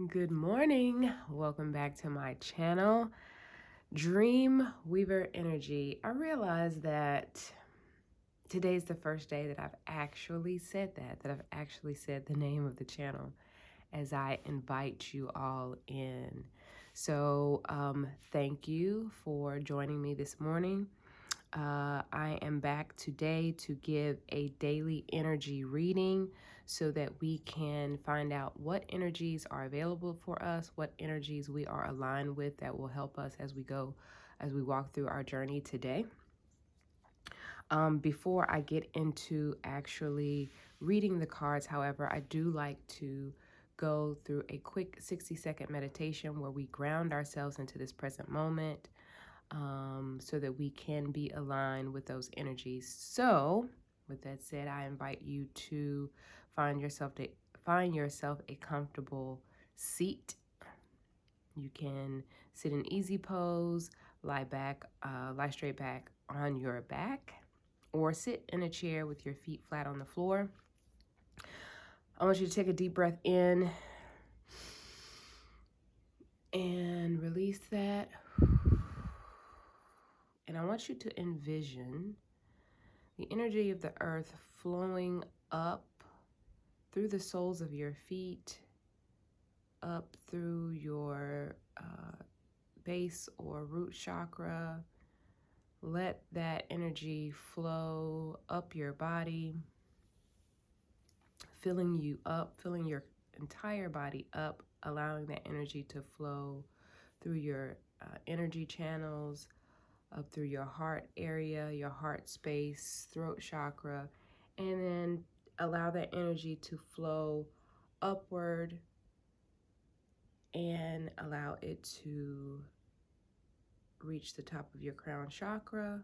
Good morning. Welcome back to my channel, Dreamweaver Energy. I realized that today's the first day that I've actually said that I've actually said the name of the channel as I invite you all in. So thank you for joining me this morning. I am back today to give a daily energy reading so that we can find out what energies are available for us, what energies we are aligned with that will help us as we walk through our journey today. Before I get into actually reading the cards, however, I do like to go through a quick 60-second meditation where we ground ourselves into this present moment, so that we can be aligned with those energies. So with that said, I invite you to find yourself a comfortable seat. You can sit in easy pose, lie straight back on your back, or sit in a chair with your feet flat on the floor. I want you to take a deep breath in and release that. And I want you to envision the energy of the earth flowing up through the soles of your feet, up through your base or root chakra. Let that energy flow up your body, filling you up, filling your entire body up, allowing that energy to flow through your energy channels, up through your heart area, your heart space, throat chakra, and then allow that energy to flow upward and allow it to reach the top of your crown chakra.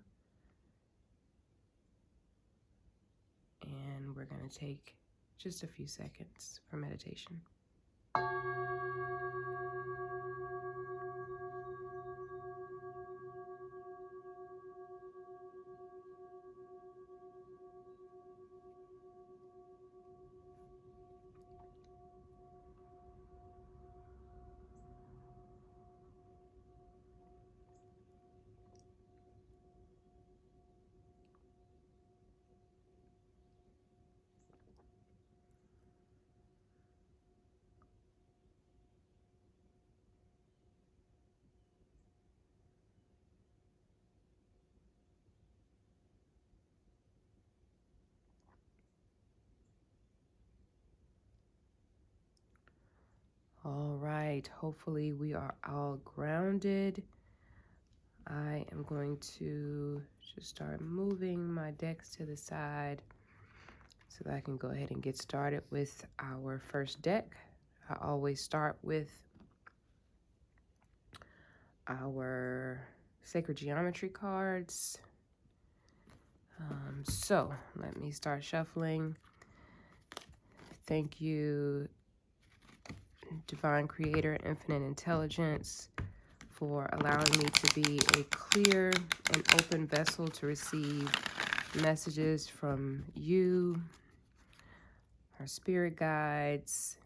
And we're going to take just a few seconds for meditation. All right, hopefully we are all grounded. I am going to just start moving my decks to the side so that I can go ahead and get started with our first deck. I always start with our sacred geometry cards. So let me start shuffling. Thank you, Divine Creator, Infinite Intelligence, for allowing me to be a clear and open vessel to receive messages from you, our spirit guides,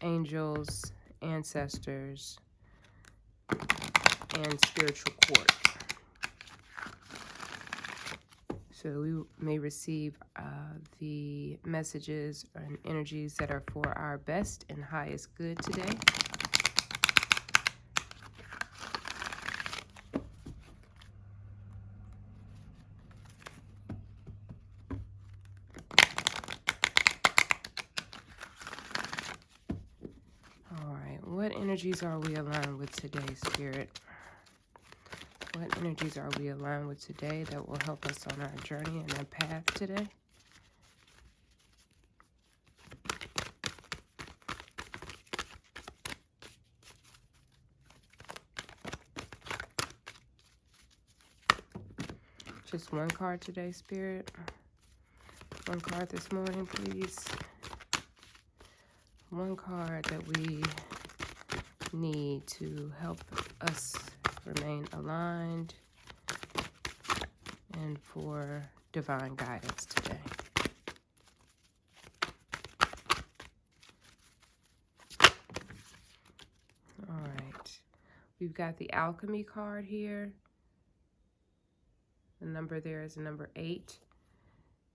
angels, ancestors, and spiritual court. So we may receive the messages and energies that are for our best and highest good today. All right, what energies are we aligned with today, Spirit? What energies are we aligned with today that will help us on our journey and our path today? Just one card today, Spirit. One card this morning, please. One card that we need to help us remain aligned and for divine guidance today. We've got the alchemy card here. The number there is the number 8. It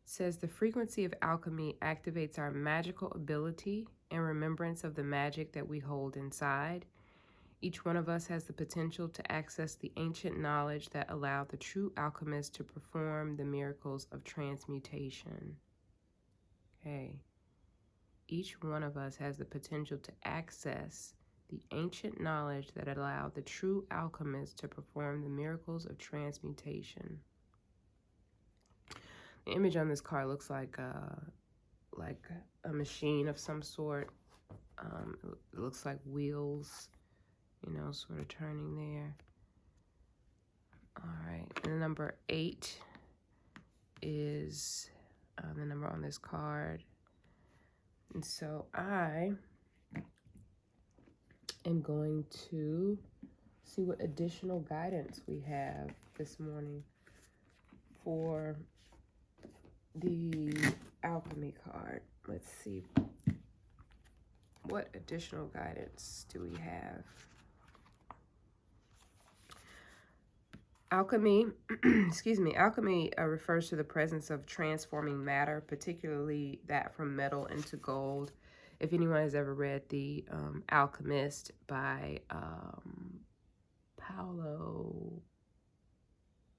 says the frequency of alchemy activates our magical ability and remembrance of the magic that we hold inside. Each one of us has the potential to access the ancient knowledge that allowed the true alchemist to perform the miracles of transmutation. Okay. Each one of us has the potential to access the ancient knowledge that allowed the true alchemist to perform the miracles of transmutation. The image on this card looks like a machine of some sort. It looks like wheels, you know, sort of turning there. All right, and the number 8 is the number on this card. And so I am going to see what additional guidance we have this morning for the alchemy card. Let's see. What additional guidance do we have? Alchemy, alchemy refers to the presence of transforming matter, particularly that from metal into gold. If anyone has ever read The Alchemist by Paulo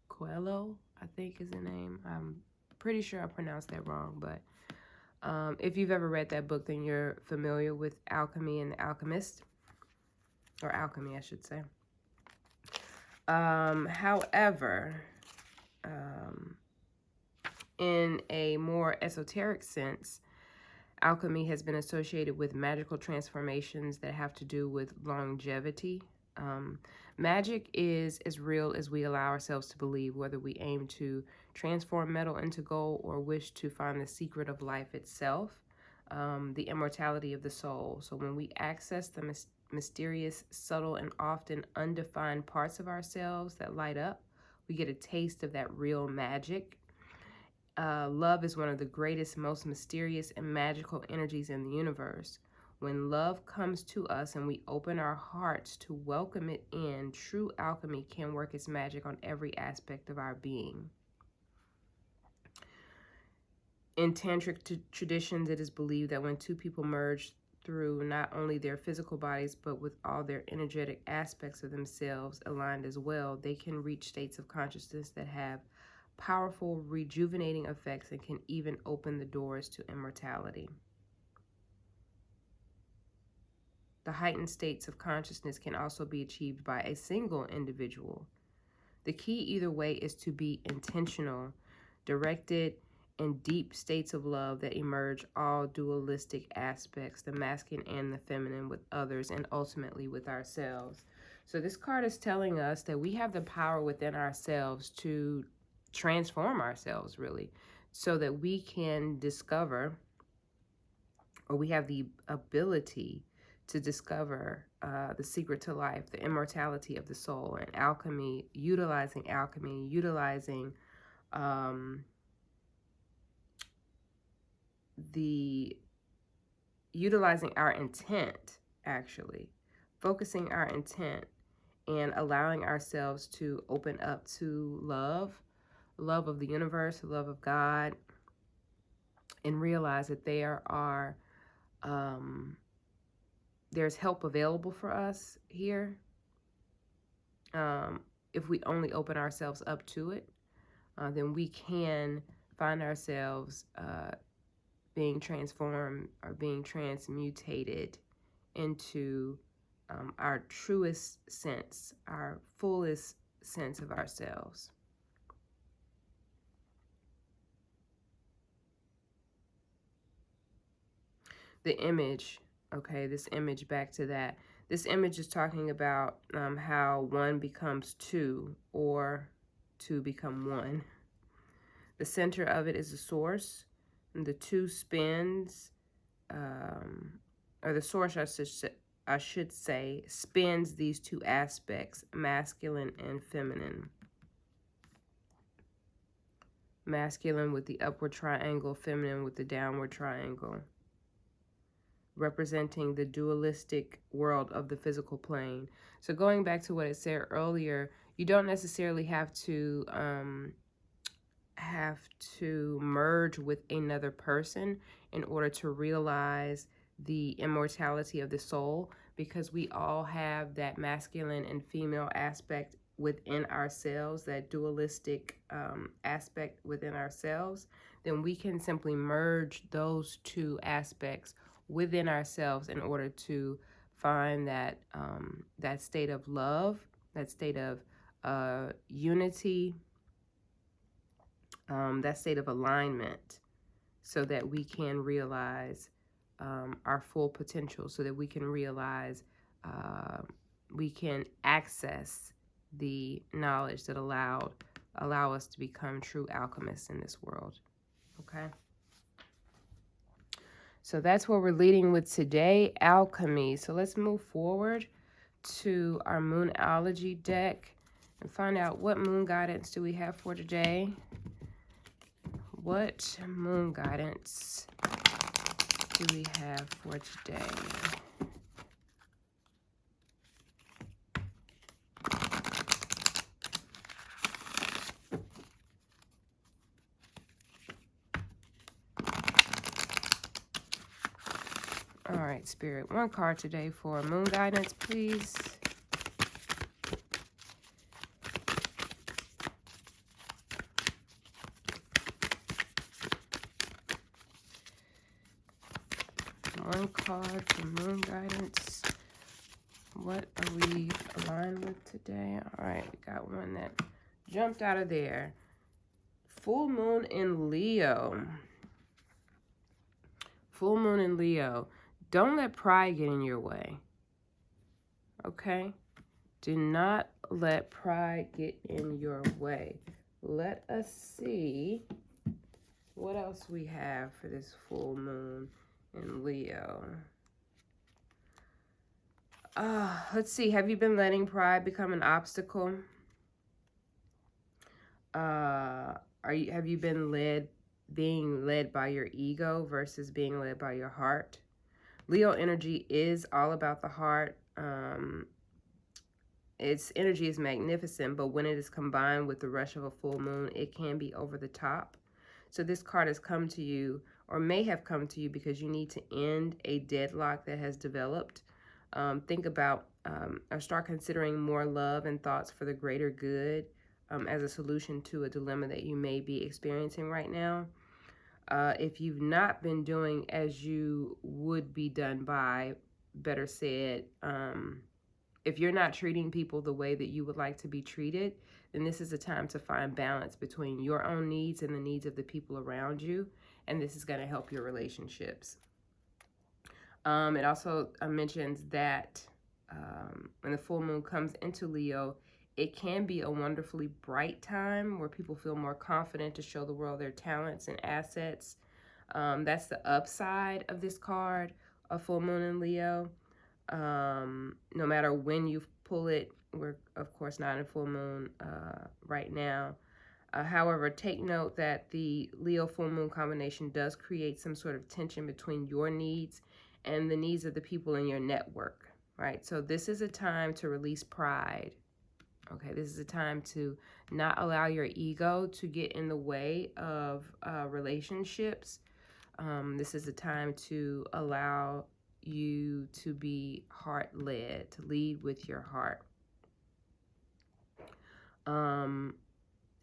Coelho, I think is the name. I'm pretty sure I pronounced that wrong, but if you've ever read that book, then you're familiar with alchemy and the alchemist, or alchemy, I should say. However, in a more esoteric sense, alchemy has been associated with magical transformations that have to do with longevity. Magic is as real as we allow ourselves to believe, whether we aim to transform metal into gold or wish to find the secret of life itself, the immortality of the soul. So when we access the mysterious, subtle, and often undefined parts of ourselves that light up, we get a taste of that real magic. Love is one of the greatest, most mysterious and magical energies in the universe. When love comes to us and we open our hearts to welcome it in, true alchemy can work its magic on every aspect of our being. In tantric traditions, it is believed that when two people merge through not only their physical bodies, but with all their energetic aspects of themselves aligned as well, they can reach states of consciousness that have powerful, rejuvenating effects and can even open the doors to immortality. The heightened states of consciousness can also be achieved by a single individual. The key either way is to be intentional, directed, and deep states of love that emerge all dualistic aspects, the masculine and the feminine, with others and ultimately with ourselves. So this card is telling us that we have the power within ourselves to transform ourselves, really, so that we can discover, or we have the ability to discover the secret to life, the immortality of the soul, and alchemy, utilizing utilizing our intent, actually, focusing our intent and allowing ourselves to open up to love of the universe, love of God, and realize that there's help available for us here if we only open ourselves up to it. Then we can find ourselves being transformed or being transmutated into our truest sense, our fullest sense of ourselves. The image, okay, this image, back to that. This image is talking about how one becomes two, or two become one. The center of it is the source, and the two spins, or the source, I should say, spins these two aspects, masculine and feminine. Masculine with the upward triangle, feminine with the downward triangle. representing the dualistic world of the physical plane. So going back to what it said earlier, you don't necessarily have to merge with another person in order to realize the immortality of the soul, because we all have that masculine and female aspect within ourselves, that dualistic aspect within ourselves. Then we can simply merge those two aspects within ourselves in order to find that that state of love, that state of unity, that state of alignment, so that we can realize our full potential, so that we can realize, we can access the knowledge that allow us to become true alchemists in this world. Okay? So that's what we're leading with today, alchemy. So let's move forward to our Moonology deck and find out what moon guidance do we have for today. What moon guidance do we have for today? All right, Spirit, one card today for moon guidance, please. One card for moon guidance. What are we aligned with today? All right, we got one that jumped out of there. Full moon in Leo. Full moon in Leo. Don't let pride get in your way. Okay? Do not let pride get in your way. Let us see what else we have for this full moon in Leo. Let's see. Have you been letting pride become an obstacle? Have you been being led by your ego versus being led by your heart? Leo energy is all about the heart. Its energy is magnificent, but when it is combined with the rush of a full moon, it can be over the top. So this card has come to you, or may have come to you, because you need to end a deadlock that has developed. Think about or start considering more love and thoughts for the greater good as a solution to a dilemma that you may be experiencing right now. If you've not been doing as you would be done by, better said, if you're not treating people the way that you would like to be treated, then this is a time to find balance between your own needs and the needs of the people around you, and this is going to help your relationships. It also mentions that when the full moon comes into Leo, it can be a wonderfully bright time where people feel more confident to show the world their talents and assets. That's the upside of this card, a full moon in Leo. No matter when you pull it, we're of course not in full moon right now. However, take note that the Leo full moon combination does create some sort of tension between your needs and the needs of the people in your network, right? So this is a time to release pride. Okay, this is a time to not allow your ego to get in the way of relationships. This is a time to allow you to be heart-led, to lead with your heart.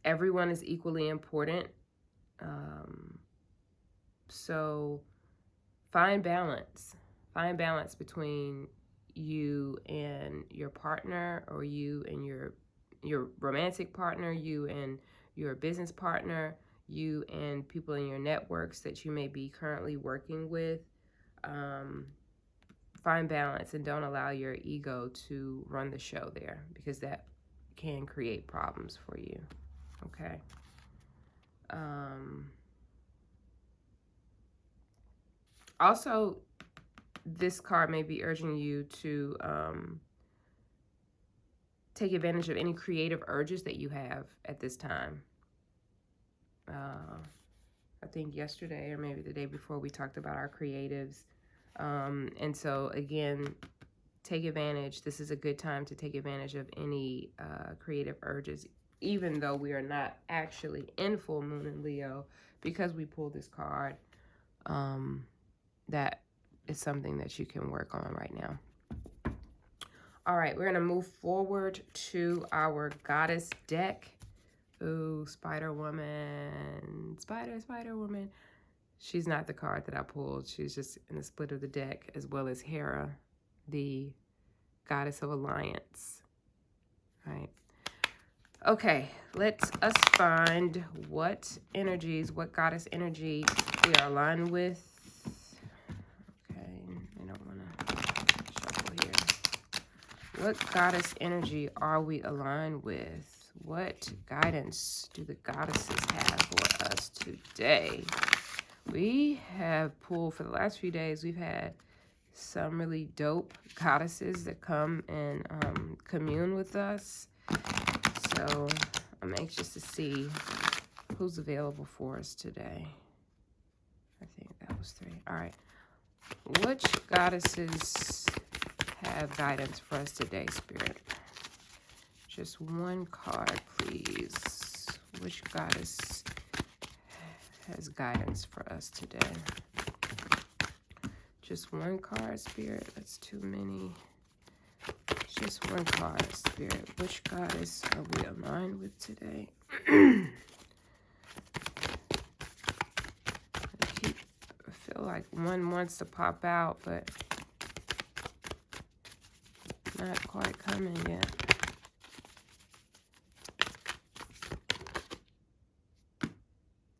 Everyone is equally important. So find balance. Find balance between you and your partner, or you and your romantic partner, you and your business partner, you and people in your networks that you may be currently working with. Find balance and don't allow your ego to run the show there, because that can create problems for you. Okay. Also, this card may be urging you to take advantage of any creative urges that you have at this time. I think yesterday or maybe the day before we talked about our creatives And so again, take advantage. This is a good time to take advantage of any creative urges, even though we are not actually in full moon in Leo, because we pulled this card. That is something that you can work on right now. All right, we're going to move forward to our goddess deck. Ooh, Spider Woman. Spider Woman. She's not the card that I pulled. She's just in the split of the deck, as well as Hera, the goddess of alliance. All right. Okay, let us find what energies, what goddess energy we are aligned with. Okay, I don't want to shuffle here. What goddess energy are we aligned with? What guidance do the goddesses have for us today? We have pulled, for the last few days, we've had some really dope goddesses that come and commune with us. So I'm anxious to see who's available for us today. I think that was 3. All right. Which goddesses have guidance for us today, Spirit? Just one card, please. Which goddess has guidance for us today? Just one card, Spirit. That's too many. Just one card, Spirit. Which goddess are we aligned with today? I feel like one wants to pop out, but not quite coming yet.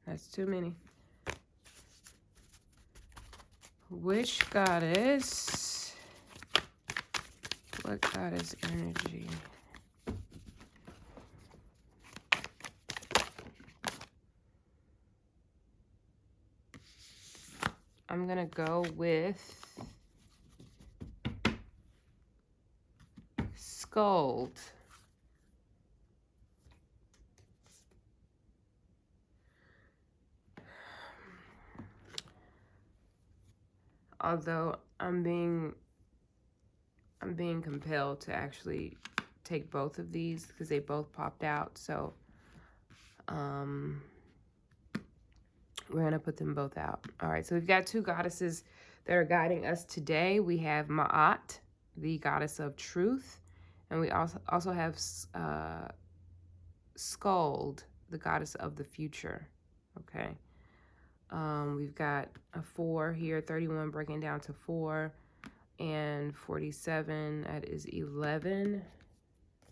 That's too many. Which goddess? What goddess energy? I'm going to go with Scold. Although I'm being compelled to actually take both of these because they both popped out. So we're going to put them both out. All right, so we've got 2 goddesses that are guiding us today. We have Ma'at, the goddess of truth, and we also have Skuld, the goddess of the future. Okay. We've got a 4 here, 31 breaking down to 4, and 47, that is 11.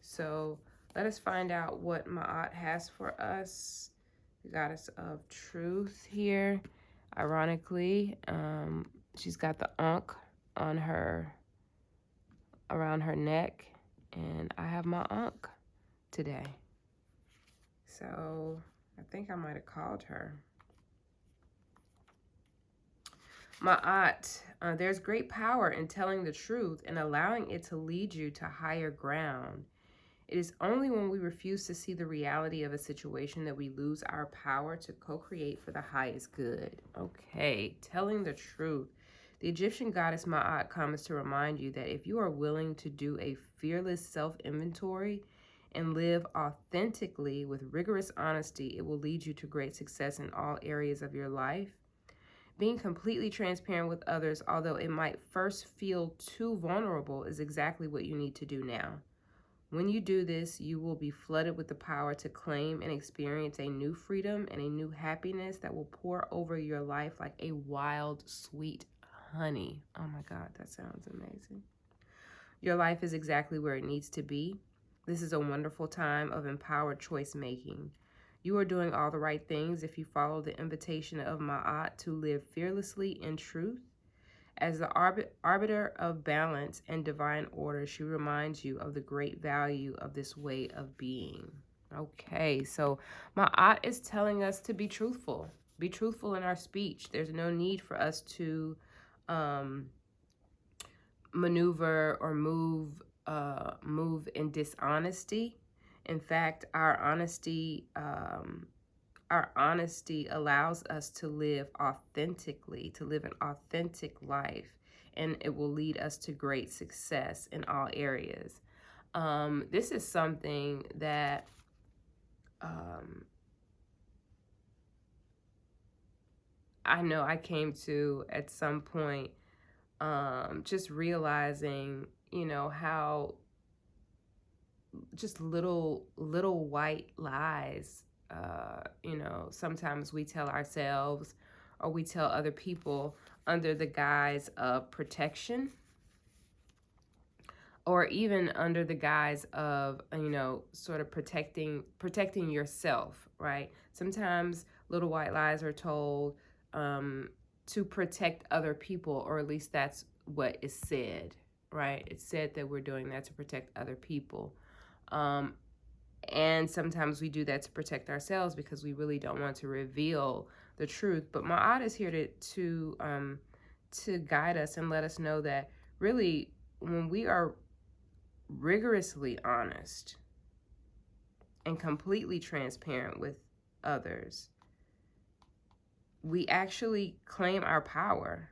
So let us find out what Ma'at has for us. The goddess of truth here. Ironically, she's got the Ankh on her, around her neck, and I have my Ankh today. So I think I might have called her. Ma'at, there's great power in telling the truth and allowing it to lead you to higher ground. It is only when we refuse to see the reality of a situation that we lose our power to co-create for the highest good. Okay, telling the truth. The Egyptian goddess Ma'at comes to remind you that if you are willing to do a fearless self-inventory and live authentically with rigorous honesty, it will lead you to great success in all areas of your life. Being completely transparent with others, although it might first feel too vulnerable, is exactly what you need to do now. When you do this, you will be flooded with the power to claim and experience a new freedom and a new happiness that will pour over your life like a wild, sweet honey. Oh my God, that sounds amazing. Your life is exactly where it needs to be. This is a wonderful time of empowered choice making. You are doing all the right things if you follow the invitation of Ma'at to live fearlessly in truth. As the arbiter of balance and divine order, she reminds you of the great value of this way of being. Okay, so Ma'at is telling us to be truthful. Be truthful in our speech. There's no need for us to maneuver or move in dishonesty. In fact, our honesty allows us to live authentically, to live an authentic life. and it will lead us to great success in all areas. This is something that I know I came to at some point, just realizing, how just little white lies, sometimes we tell ourselves or we tell other people under the guise of protection, or even under the guise of, sort of protecting yourself, right? Sometimes little white lies are told to protect other people, or at least that's what is said, right? It's said that we're doing that to protect other people. And sometimes we do that to protect ourselves because we really don't want to reveal the truth. But Ma'at is here to guide us and let us know that really, when we are rigorously honest and completely transparent with others, we actually claim our power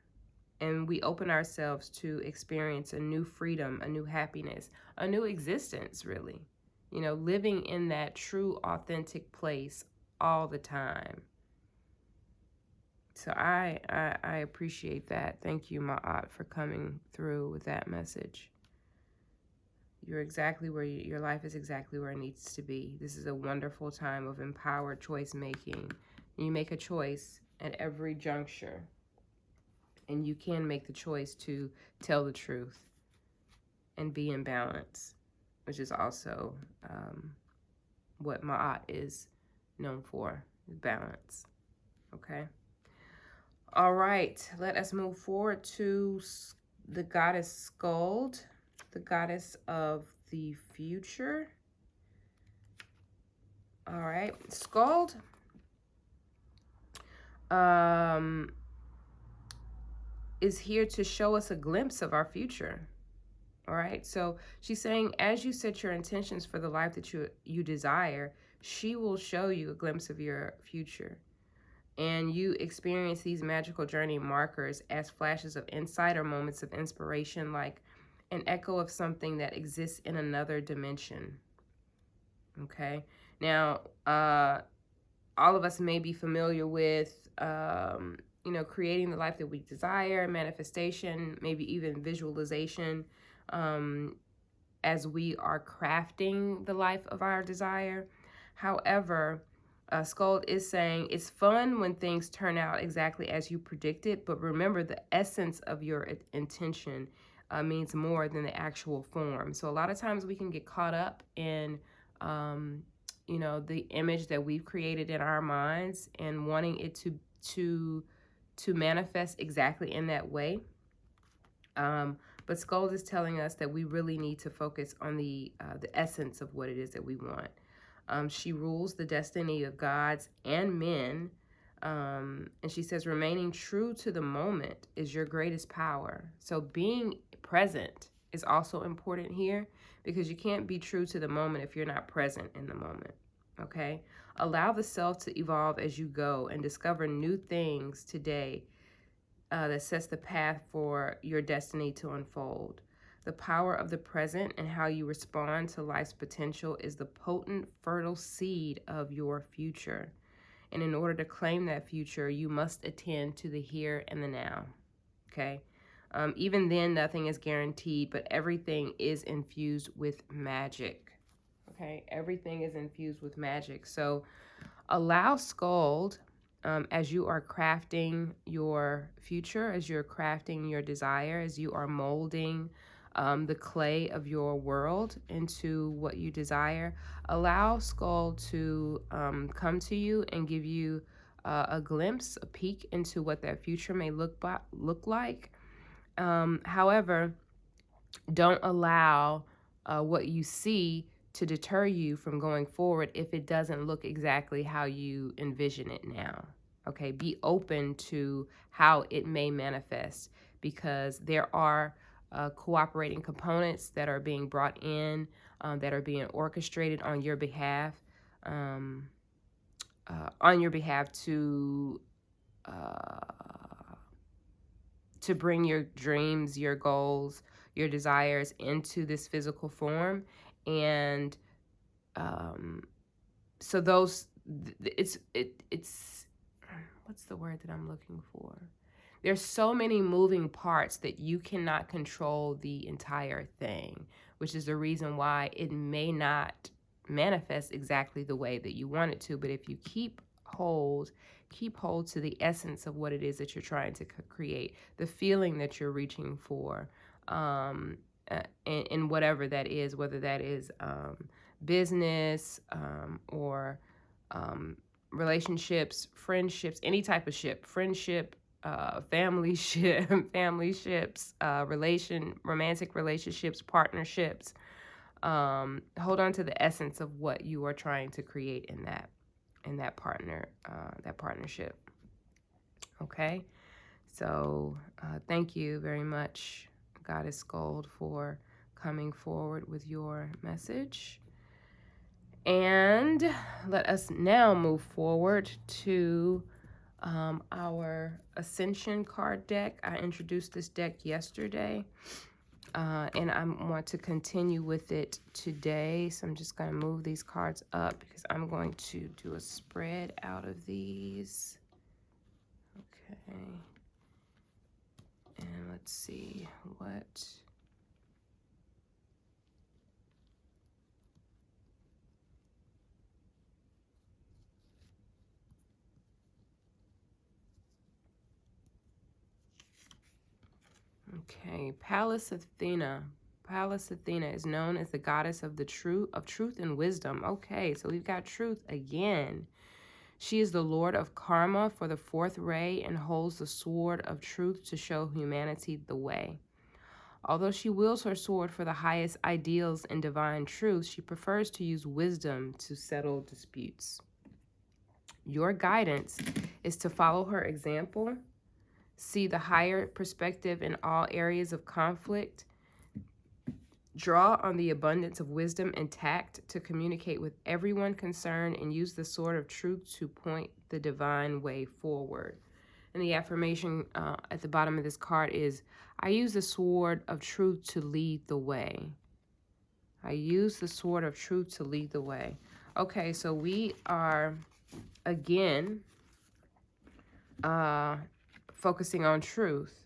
and we open ourselves to experience a new freedom, a new happiness, a new existence, really. Living in that true, authentic place all the time. So I appreciate that. Thank you, Ma'at, for coming through with that message. You're exactly where your life is exactly where it needs to be. This is a wonderful time of empowered choice making. You make a choice at every juncture, and you can make the choice to tell the truth and be in balance, which is also what Ma'at is known for, balance. Okay. All right, let us move forward to the goddess Skuld, the goddess of the future. All right, Skuld is here to show us a glimpse of our future. All right, so she's saying, as you set your intentions for the life that you desire, she will show you a glimpse of your future. And you experience these magical journey markers as flashes of insight or moments of inspiration, like an echo of something that exists in another dimension. Okay, now all of us may be familiar with creating the life that we desire, manifestation, maybe even visualization, as we are crafting the life of our desire. However, Skuld is saying it's fun when things turn out exactly as you predicted, but remember, the essence of your intention means more than the actual form. So a lot of times we can get caught up in the image that we've created in our minds and wanting it to manifest exactly in that way. But Skuld is telling us that we really need to focus on the essence of what it is that we want. She rules the destiny of gods and men. And she says, remaining true to the moment is your greatest power. So being present is also important here, because you can't be true to the moment if you're not present in the moment. Okay? Allow the self to evolve as you go and discover new things today that sets the path for your destiny to unfold. The power of the present and how you respond to life's potential is the potent, fertile seed of your future. And in order to claim that future, you must attend to the here and the now. Okay? Even then, nothing is guaranteed, but everything is infused with magic. Okay? Everything is infused with magic. So allow Skuld, as you are crafting your future, as you're crafting your desire, as you are molding the clay of your world into what you desire, allow Skuld to come to you and give you a glimpse, a peek into what that future may look like. However, don't allow what you see to deter you from going forward if it doesn't look exactly how you envision it now. Okay, be open to how it may manifest, because there are cooperating components that are being brought in, that are being orchestrated on your behalf, to to bring your dreams, your goals, your desires into this physical form. And so those, it's what's the word that I'm looking for? There's so many moving parts that you cannot control the entire thing, which is the reason why it may not manifest exactly the way that you want it to. But if you keep hold to the essence of what it is that you're trying to create, the feeling that you're reaching for, in whatever that is, whether that is business, or relationships, friendships, any type of ship, friendship, family ship, family ships, romantic relationships, partnerships. Hold on to the essence of what you are trying to create in that partnership. Okay, so thank you very much, Goddess Gold, for coming forward with your message. And let us now move forward to our Ascension card deck. I introduced this deck yesterday, and I want to continue with it today. So I'm just going to move these cards up because I'm going to do a spread out of these. Okay. And let's see what... Okay, Pallas Athena. Pallas Athena is known as the goddess of truth and wisdom. Okay, so we've got truth again. She is the lord of karma for the fourth ray and holds the sword of truth to show humanity the way. Although she wields her sword for the highest ideals and divine truth, she prefers to use wisdom to settle disputes. Your guidance is to follow her example, see the higher perspective in all areas of conflict, draw on the abundance of wisdom and tact to communicate with everyone concerned, and use the sword of truth to point the divine way forward. And the affirmation at the bottom of this card is, I use the sword of truth to lead the way. I use the sword of truth to lead the way. Okay, so we are, again, focusing on truth.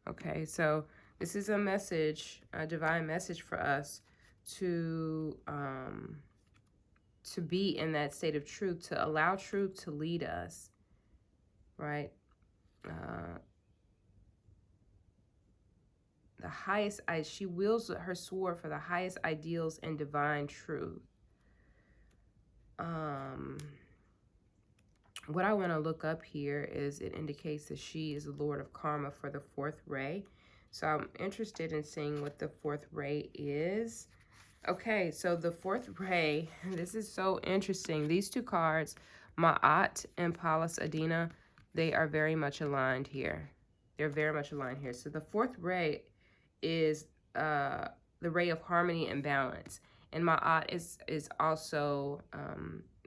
Okay, so this is a message, a divine message for us to be in that state of truth, to allow truth to lead us, right? The highest, she wields her sword for the highest ideals and divine truth. What I want to look up here is it indicates that she is the Lord of Karma for the fourth ray. So I'm interested in seeing what the fourth ray is. Okay, so the fourth ray, this is so interesting. These two cards, Ma'at and Pallas Athena, they are very much aligned here. They're very much aligned here. So the fourth ray is the ray of harmony and balance. And Ma'at is also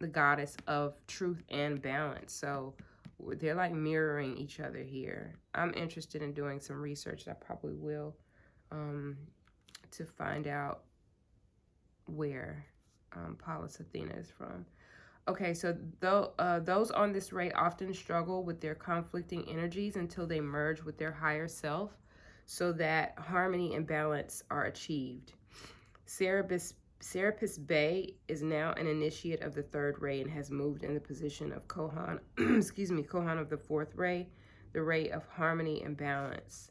the goddess of truth and balance. So they're like mirroring each other here. I'm interested in doing some research. I probably will, to find out where Pallas Athena is from. Okay, so those on this ray often struggle with their conflicting energies until they merge with their higher self, so that harmony and balance are achieved. Serapis Bey is now an initiate of the third ray and has moved in the position of Kohan, Kohan of the fourth ray, the ray of harmony and balance.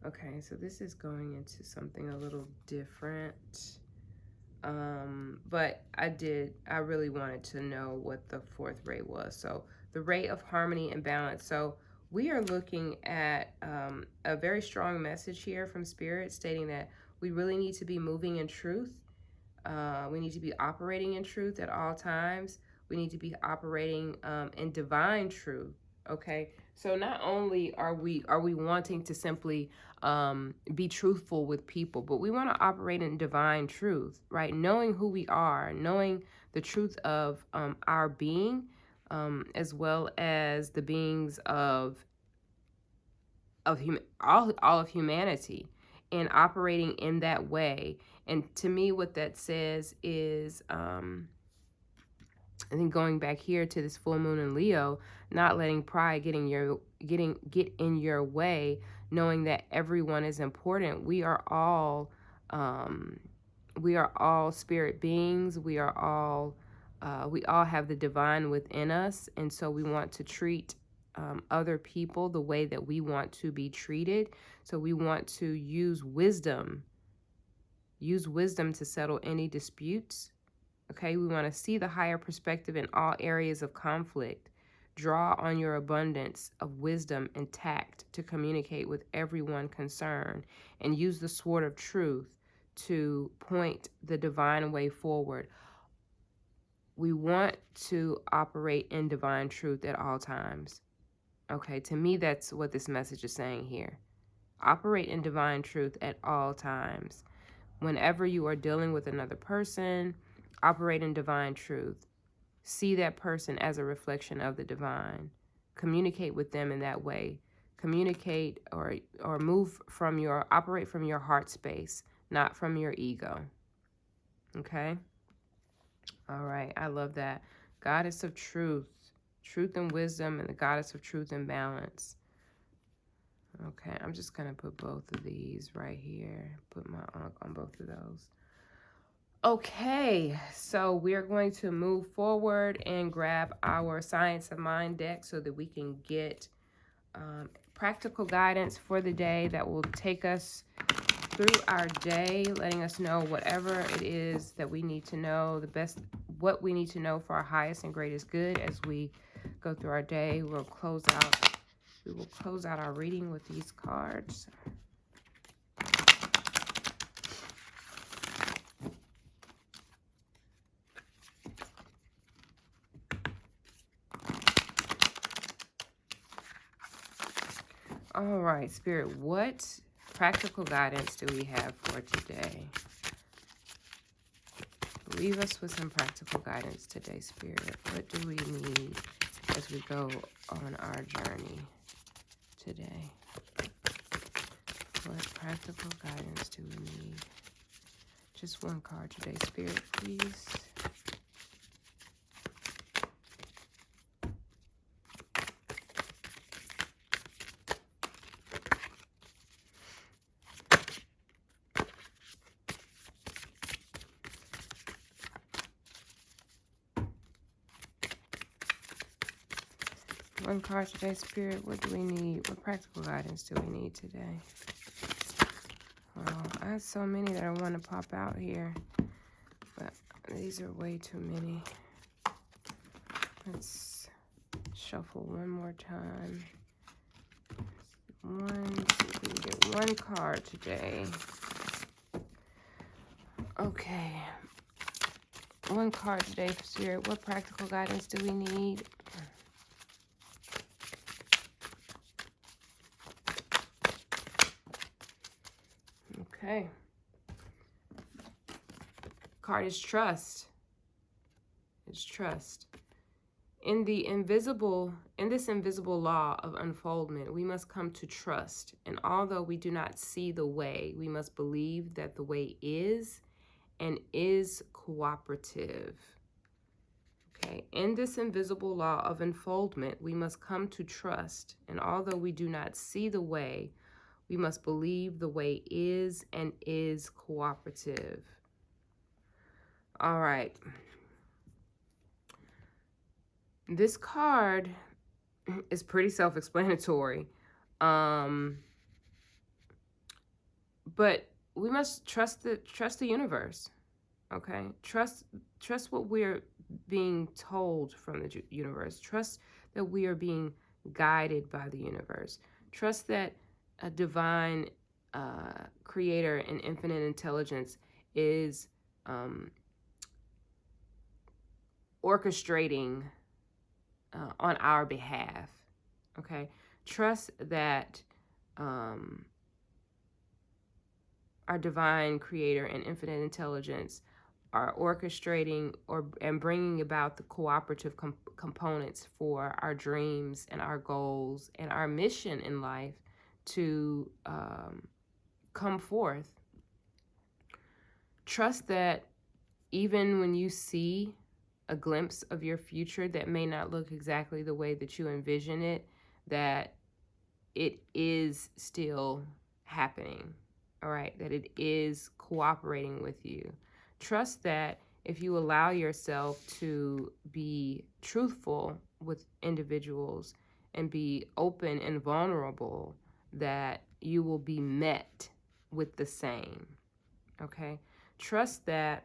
Okay, so this is going into something a little different. But I really wanted to know what the fourth ray was. So the ray of harmony and balance. So we are looking at a very strong message here from Spirit stating that we really need to be moving in truth. We need to be operating in truth at all times. We need to be operating in divine truth. Okay, so not only are we wanting to simply be truthful with people, but we want to operate in divine truth, right? Knowing who we are, knowing the truth of our being, as well as the beings of all of humanity, and operating in that way. And to me, what that says is, I think going back here to this full moon in Leo, not letting pride get in your way, knowing that everyone is important. We are all spirit beings. We all have the divine within us, and so we want to treat other people the way that we want to be treated. So we want to use wisdom to settle any disputes. Okay, we want to see the higher perspective in all areas of conflict. Draw on your abundance of wisdom and tact to communicate with everyone concerned, and use the sword of truth to point the divine way forward. We want to operate in divine truth at all times. Okay, to me, that's what this message is saying here. Operate in divine truth at all times. Whenever you are dealing with another person, operate in divine truth. See that person as a reflection of the divine. Communicate with them in that way. Communicate or operate from your heart space, not from your ego. Okay? All right, I love that. Goddess of truth, truth and wisdom, and the goddess of truth and balance. Okay, I'm just going to put both of these right here. Put my Ankh on both of those. Okay, so we're going to move forward and grab our Science of Mind deck so that we can get practical guidance for the day that will take us through our day, letting us know whatever it is that we need to know, what we need to know for our highest and greatest good as we go through our day. We will close out our reading with these cards. All right, Spirit, what practical guidance do we have for today? Leave us with some practical guidance today, Spirit. What do we need as we go on our journey today? What practical guidance do we need? Just one card today, Spirit, please. One card today, Spirit. What do we need? What practical guidance do we need today? Well, I have so many that I want to pop out here, but these are way too many. Let's shuffle one more time. See if we can get one card today. Okay. One card today, Spirit. What practical guidance do we need? Okay. Card is trust. It's trust. In this invisible law of unfoldment, we must come to trust. And although we do not see the way, we must believe that the way is and is cooperative. Okay. In this invisible law of unfoldment, we must come to trust. And although we do not see the way, we must believe the way is and is cooperative. All right. This card is pretty self-explanatory. But we must trust the universe. Okay? Trust what we're being told from the universe. Trust that we are being guided by the universe. Trust that a divine creator and infinite intelligence is orchestrating on our behalf. Okay? Trust that our divine creator and infinite intelligence are orchestrating and bringing about the cooperative components for our dreams and our goals and our mission in life to come forth. Trust that even when you see a glimpse of your future that may not look exactly the way that you envision it, that it is still happening, all right? That it is cooperating with you. Trust that if you allow yourself to be truthful with individuals and be open and vulnerable, that you will be met with the same, okay? Trust that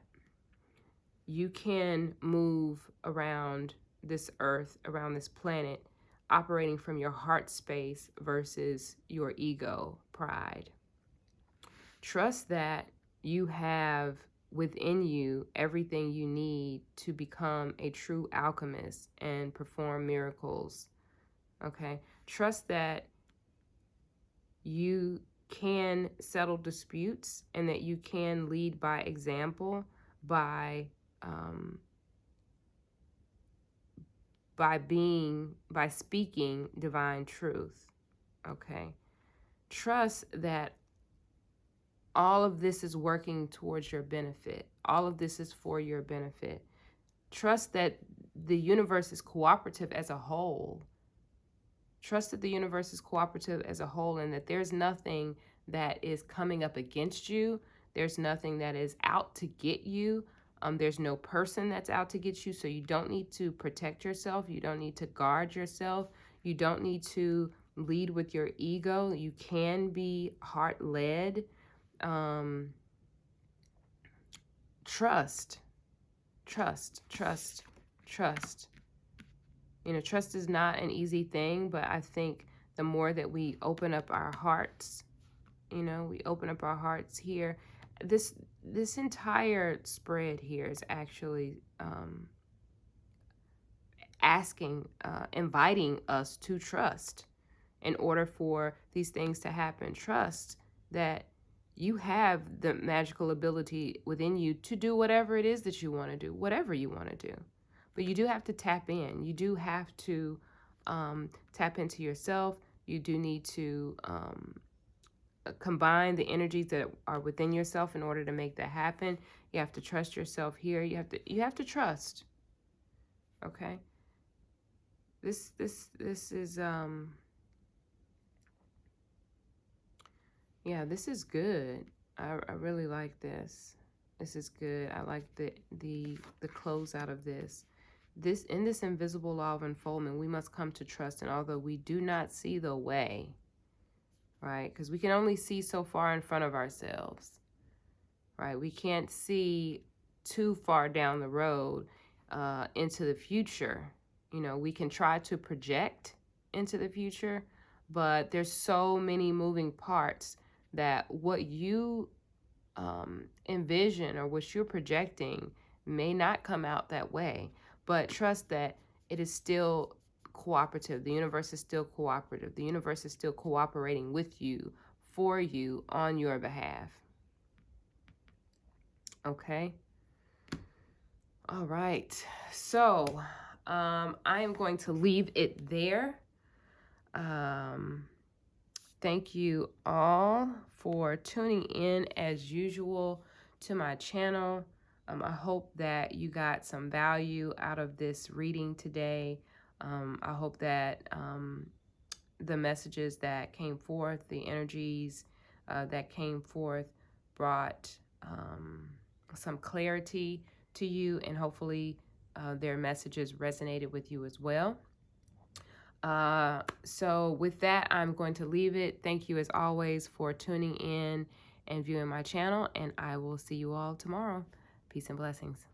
you can move around this earth, around this planet, operating from your heart space versus your ego, pride. Trust that you have within you everything you need to become a true alchemist and perform miracles. Okay? Trust that you can settle disputes and that you can lead by example by speaking divine truth. Okay? Trust that all of this is working towards your benefit. All of this is for your benefit. Trust that the universe is cooperative as a whole. Trust that the universe is cooperative as a whole and that there's nothing that is coming up against you. There's nothing that is out to get you. There's no person that's out to get you, so you don't need to protect yourself. You don't need to guard yourself. You don't need to lead with your ego. You can be heart-led. Trust. You know, trust is not an easy thing, but I think the more that we open up our hearts, you know, we open up our hearts here. This entire spread here is actually inviting us to trust in order for these things to happen. Trust that you have the magical ability within you to do whatever it is that you want to do, whatever you want to do. But you do have to tap in. You do have to tap into yourself. You do need to combine the energies that are within yourself in order to make that happen. You have to trust yourself here. You have to trust. Okay? This is yeah, this is good. I really like this. This is good. I like the close out of this. In this invisible law of unfoldment, we must come to trust, and although we do not see the way, right? Because we can only see so far in front of ourselves, right? We can't see too far down the road into the future. You know, we can try to project into the future, but there's so many moving parts that what you envision or what you're projecting may not come out that way. But trust that it is still cooperative. The universe is still cooperative. The universe is still cooperating with you, for you, on your behalf. Okay? All right. So I am going to leave it there. Thank you all for tuning in as usual to my channel. I hope that you got some value out of this reading today. I hope that the messages that came forth, the energies that came forth brought some clarity to you, and hopefully their messages resonated with you as well. So with that, I'm going to leave it. Thank you as always for tuning in and viewing my channel, and I will see you all tomorrow. Peace and blessings.